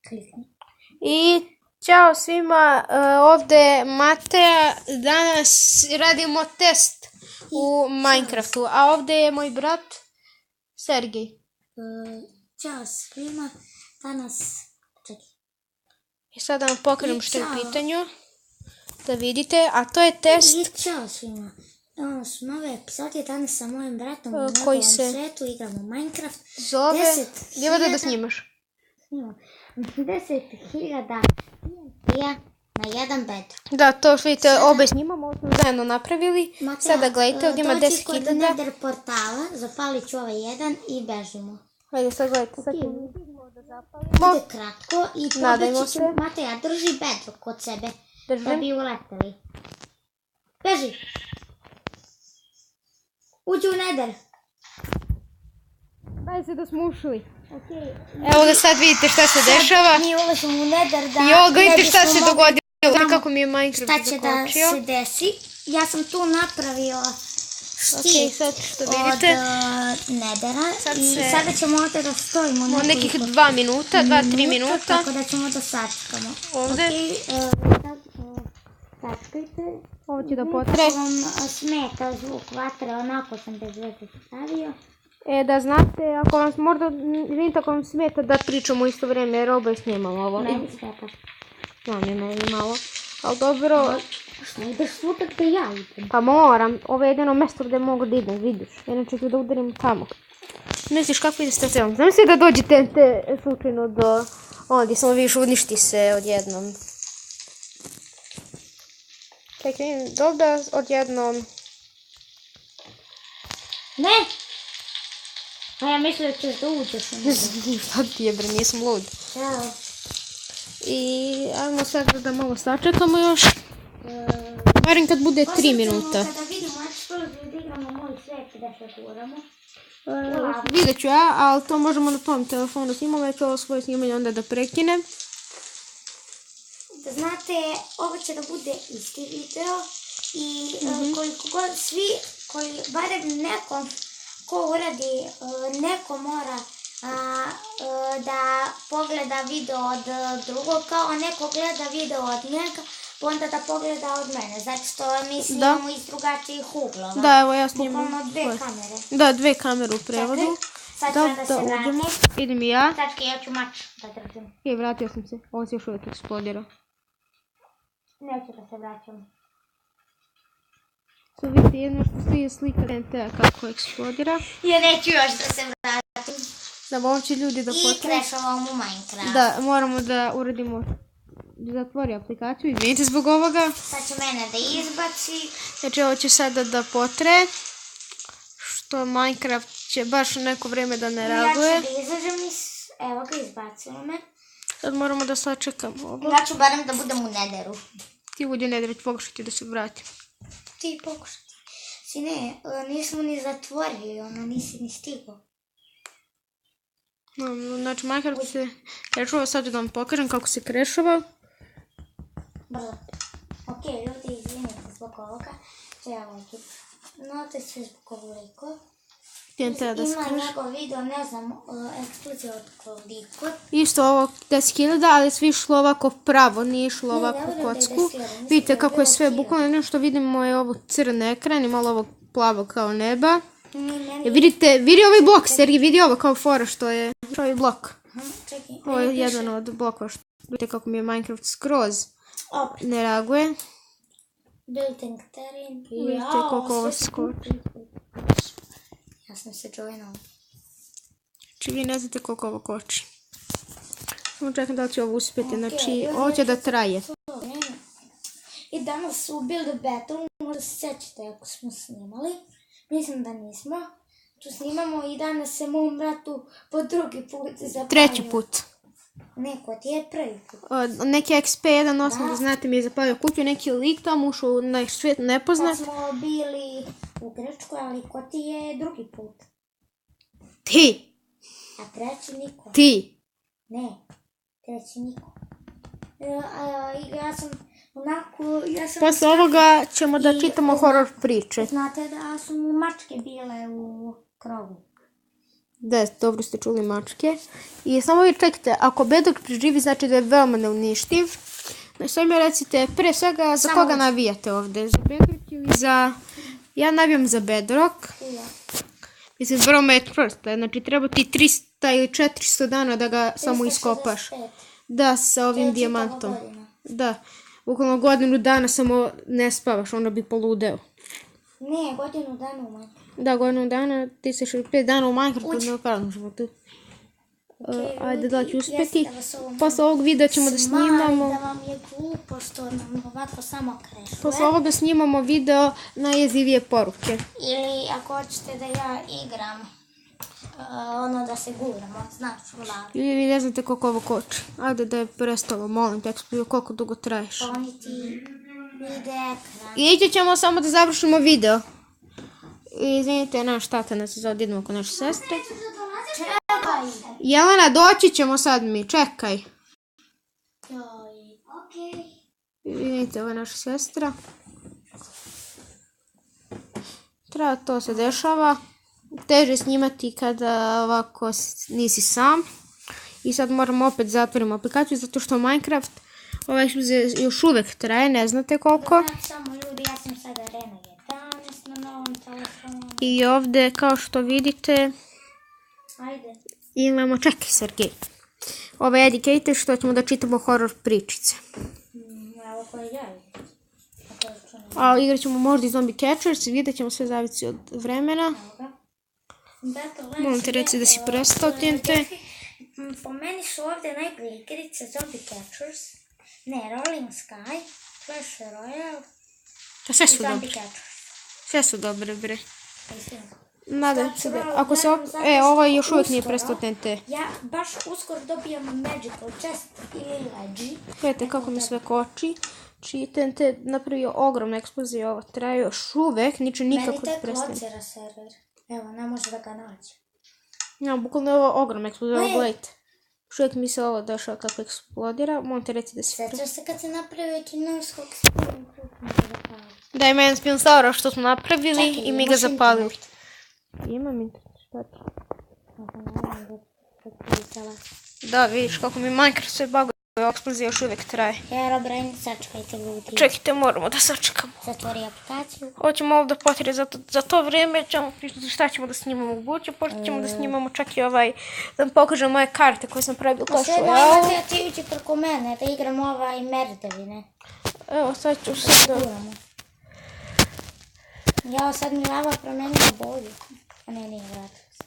Klikni. I ćao svima, ovdje je Mateja, danas radimo test u Minecraftu, a ovdje je moj brat Sergej. Ćao svima, danas, čekaj. I sad da vam pokažem što je u pitanju, da vidite, a to je test. I ćao svima, ovo su nove epizode, danas sa mojim bratom u koji njegovom se svetu igramo Minecraft. zove, gdje vode da snimaš? 10.000 na jedan bed. Da, to što vidite, obe snimamo, ovo smo zajedno napravili. Sada gledajte, ovdje ima 10.000. Dođi kod Nether portala, zapalit ću ovaj jedan i bežimo. Hajde, sad gledajte, sad ćemo da zapalimo. Bude kratko i nadajmo se. Mateja, drži bedrock kod sebe, Držim. da bi uleteli. Beži! Uđi u Nether. Daj se da smo ušli. Okay. Evo ga, sad vidite šta se dešava. Mi ulazimo u Nether da... I ovo gledajte šta se dogodilo. Kako mi je Minecraft zakočio. Šta će da se desi? Ja sam tu napravio štit od Nethera. I sada ćemo ovdje da stojimo. Nekih 2 minuta, 2-3 minuta. Tako da ćemo da sačekamo. Ovdje. Sačekajte. Ovo će da potre. Ako vam smeta zvuk vatre, onako sam bez veze stavio. Da znate, ako vam možda, vidite ako vam smeta da pričamo u isto vrijeme, jer oboje snimamo ovo. Meni smeta. Znam je meni malo, ali dobro. Šta ideš svutak da ja idem? Pa moram, ovo je jedino mjesto gdje mogu da idem, vidiš. Inače ću da udarim tamo. Misliš kako ide s TNT-om? Znam se da dođe TNT slučajno do ovdje, samo vidiš uništi se odjednom. Čekaj, vidim, dobro odjednom. Ne! A ja mislim da ćeš da uđeš. Šta ti je bre, nisam lud. Ćao. I ajmo sad da malo sačekamo još. Barem kad bude 3 minuta. Kada vidimo eksploziju da igramo moj svet da se guramo. Vidjet ću ja, ali to možemo na tom telefonu snimamo, već ovo svoje snimanje onda da prekinem. Da znate, ovo će da bude isti video i koliko god svi, koji barem nekom ko uradi, neko mora da pogleda video od drugog, kao neko gleda video od njega, pa onda da pogleda od mene, zato što mi snimamo iz drugačijih uglova. Da, evo ja snimam. Bukvalno 2 kamere. Da, 2 kamere u prevodu. Sad ću da se vratim. Idem i ja. Čačke, ja ću mač da držim. I vratio sam se, ovo se još uvijek eksplodira. Neću da se vraćam. Sad vidite jedno što stoji slika TNT-a kako eksplodira. Ja neću još da se vratim. Da, ovo će ljudi da potre. I crashovam u Minecraft. Da, moramo da uradimo, da zatvori aplikaciju, izvinite zbog ovoga. Sad će mene da izbaci. Znači ovo će sada da potre, što Minecraft će baš neko vrijeme da ne reaguje. Ja ću da izađem evo ga, izbacilo me. Sad moramo da sačekamo ovo. Ja ću barem da budem u Netheru. Ti uđe Nether, ću pokušati da se vratim. Ti pokušati. Sine, nismo ni zatvorili, nisi ni stigao. Znači Minecraft se krešava, sad ću da vam pokažem kako se krešava. Brzo. Ok, ljudi, izvinite zbog ovoga. Note se zbog ovoliko. TNT-a da se Ima kreša. njegov video, ne znam, eksplozija od koliko. Isto ovo 10.000, ali sve išlo ovako pravo, nije išlo ovako u kocku. Vidite kako je sve bukvalno, jedno što vidimo je ovo crni ekran i malo ovo plavo kao neba. Vidite, vidi ovaj blok, Sergij, vidi ovo kao fora što je ovaj blok. Ovo je jedan od blokova što vidite kako mi je Minecraft skroz ne reaguje. Building terrain. Vidite koliko ovo skoči. Ja sam se joinala. Znači vi ne znate koliko ovo koči. Samo čekam da li će ovo uspjeti, znači ovo će da traje. I danas u Build a Battle, možda se sjećate ako smo snimali. Mislim da nismo. Tu snimamo i danas se mom bratu po drugi put zapalio. Treći put. Neko ti je prvi put. Neki XP1.8, da znate, mi je zapalio kuću, neki lik tamo ušao na svijet nepoznat. Kad smo bili u Grčkoj, ali ko ti je drugi put? Ti! A treći niko. Ti! Ne, treći niko. Ja sam onako... Posle ovoga ćemo da čitamo horor priče. Znate da su mačke bile u krovu. Da, dobro ste čuli mačke. I samo vi čekajte, ako bedok preživi, znači da je veoma neuništiv. Sve mi recite, pre svega, za koga navijate ovdje? Za bedrock ili za... Ja navijam za bedrock. Mislim, veoma je čvrst, znači treba ti 300 ili 400 dana da ga samo iskopaš. Da, sa ovim dijamantom. Da, bukvalno godinu dana samo ne spavaš, onda bi poludeo. Ne, godinu dana u Minecraftu. Da, godinu dana, ti se 5 dana u Minecraftu, ne u paralnom životu. Ajde, da ću uspjeti. Posle ovog videa ćemo da snimamo... Da vam je glupo što nam ovako samo krešuje. Posle ovoga snimamo video najjezivije poruke. Ili ako hoćete da ja igram, ono da se guramo, znaš, u lavi. Ili vi ne znate koliko ovo koči. Ajde da je prestalo, molim te, koliko dugo traješ. Oni ti vide ekran. I ćemo samo da završimo video. Izvinite, naš tata nas zove, idemo kod naše sestre. Čekaj! Jelena, doći ćemo sad mi, čekaj. Okej. Vidite, ovo je naša sestra. Treba to se dešava. Teže snimati kada ovako nisi sam. I sad moramo opet zatvorimo aplikaciju zato što Minecraft ova eksplozija još uvijek traje, ne znate koliko. Samo ljudi, ja sam sada Arena 11 na novom telefonu. I ovdje, kao što vidite, Ajde. imamo, čekaj Sergej, ovo je educator što ćemo da čitamo horror pričice. Evo koji ja. A igrat ćemo možda i Zombie Catchers i vidjet ćemo, sve zavisi od vremena. Molim te reci da si prestao TNT. Po meni su ovdje najbolje igrice Zombie Catchers, ne, Rolling Sky, Clash Royale To sve i su Zombie dobre. Catchers. Sve su dobre, bre. Istina. Nadam se da, ako se ovo još uvijek nije prestao TNT. Ja baš uskoro dobijam Magical Chest ili Leggy. Gledajte kako mi sve koči. Čiji TNT napravio ogromna eksplozija, ovo traje još uvijek, niče nikako Meni tek prestane. locira server. Evo, ne može da ga nađe. Ja, bukvalno je ovo ogromna eksplozija, ovo gledajte. Još uvijek mi se ovo dešava kako eksplodira, molim te reci da si Sjećaš se kad se napravio Kinovskog spilom krupnog zapalio? Da, ima jedan spinosaura što smo napravili Čekaj, i mi ga imaš zapalili. Imam internet, šta ti? Da, vidiš kako mi Minecraft sve baguje, eksplozija još uvijek traje. Herobrine, sačekajte ljudi. Čekajte, moramo da sačekamo. Zatvori aplikaciju. Hoćemo ovdje potrije za to vrijeme, ćemo pričati šta ćemo da snimamo u buduće, pošto ćemo da snimamo čak i ovaj, da vam pokažem moje karte koje sam pravila u Clash Sve Royale. dajte ti ući preko mene, da igram ovaj merdevine. Evo, sad ću se da... Ja sad mi lava promenila boju. A ne, nije vratila se.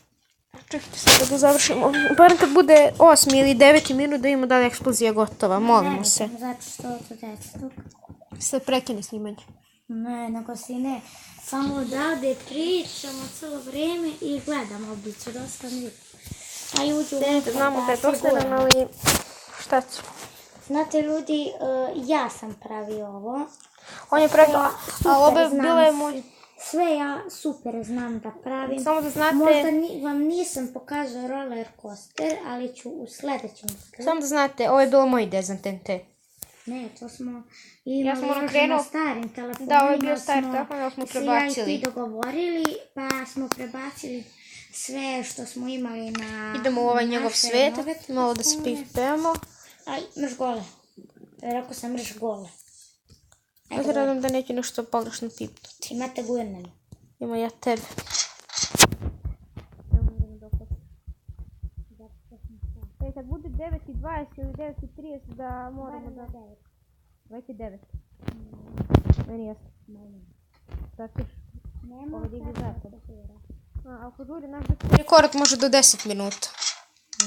Čekajte sad da završimo. Barem kad bude 8. ili 9. minut da imamo da li je eksplozija gotova, molimo se. Ne, zato što to desno. Se prekine snimanje. Ne, nego si ne. Samo odavde pričamo cijelo vrijeme i gledamo, bit će dosta lijepo. A ljudi Znamo da je dosadan, ali šta ću? Znate ljudi, ja sam pravio ovo. On je pravio, a ovo je bilo moj... Sve ja super znam da pravim. Samo da znate... Možda vam nisam pokazao roller coaster, ali ću u sljedećem skrenuti. Samo da znate, ovo je bilo moj ideja za TNT. Ne, to smo Ja sam imali krenuo... na starim telefonima. Da, ovo je bio stari telefon, ali smo prebacili. Se ja i ti dogovorili, pa smo prebacili sve što smo imali na... Idemo u ovaj njegov svet, malo da se pipemo. Aj, mrš gole. Rekao sam mrš gole. Ja se radam da neću nešto pogrešno pipnuti. Imate gurnem. Ima ja tebe. Kad bude 9:20 ili 9:30 da moramo da... Već je 9. Meni jasno. Sad ćeš ovo digli zapad. Ako žuri naš rekord može do 10 minuta.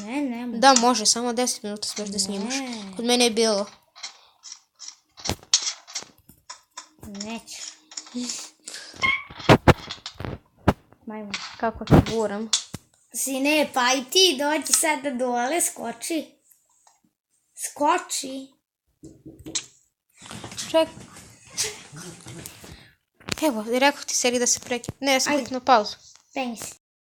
Ne. Da, može, samo 10 minuta smiješ da snimaš. Kod mene je bilo. Nećeš. Majmo. Kako te guram. Sine, pa i ti dođi sada dole, skoči. Skoči. Ček. Evo, rekao ti seri da se prekine. Ne, ja sam kliknuo pauzu. Penji si.